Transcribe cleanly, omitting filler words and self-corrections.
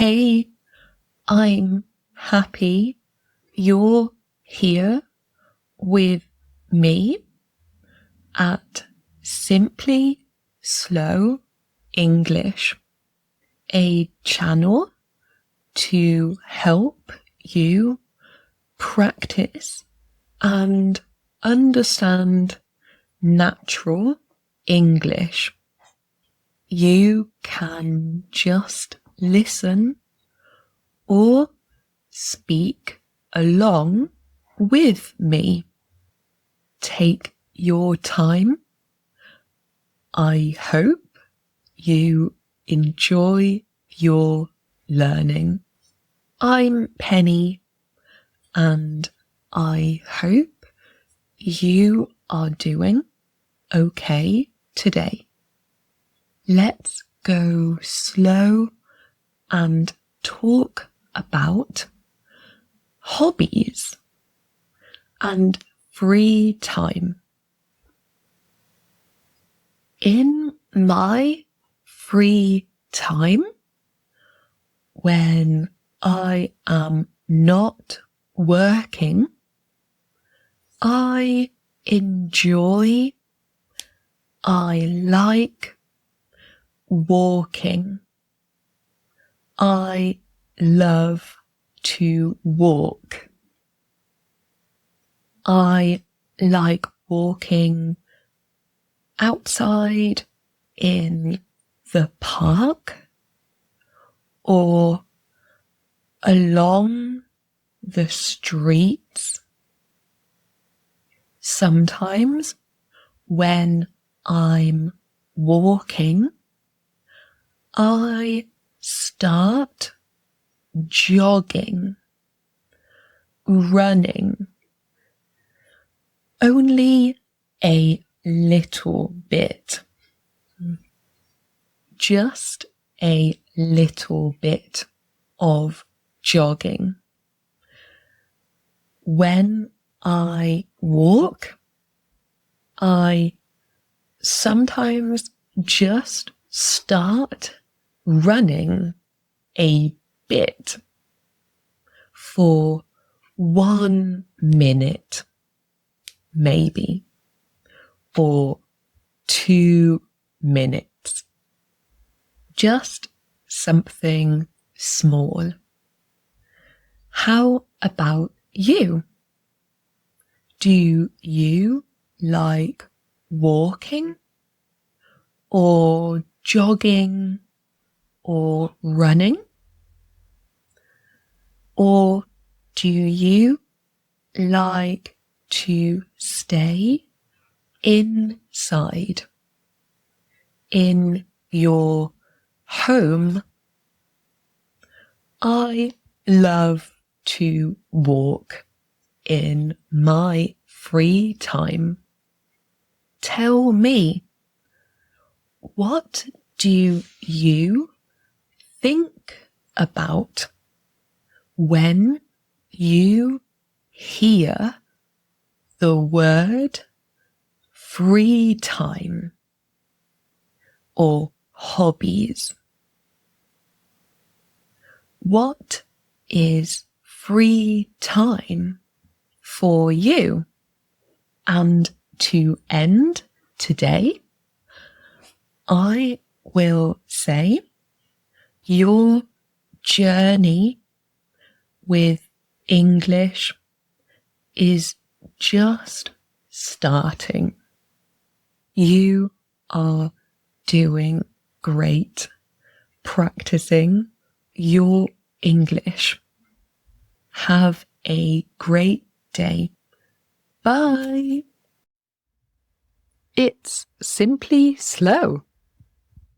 Hey, I'm happy you're here with me at Simply Slow English, a channel to help you practice and understand natural English. You can just listen or speak along with me. Take your time. I hope you enjoy your learning. I'm Penny, and I hope you are doing okay today. Let's go slow and talk about hobbies and free time. In my free time, when I am not working, I like walking. I love to walk. I like walking outside in the park or along the streets. Sometimes when I'm walking, I start jogging, running, only a little bit, just a little bit of jogging. When I walk, I sometimes just start running a bit for 1 minute, maybe, or 2 minutes. Just something small. How about you? Do you like walking or jogging or running? Or do you like to stay inside in your home? I love to walk in my free time. Tell me, what do you think about when you hear the word free time or hobbies? What is free time for you? And to end today, I will say your journey with English is just starting. You are doing great practicing your English. Have a great day. Bye. It's Simply Slow.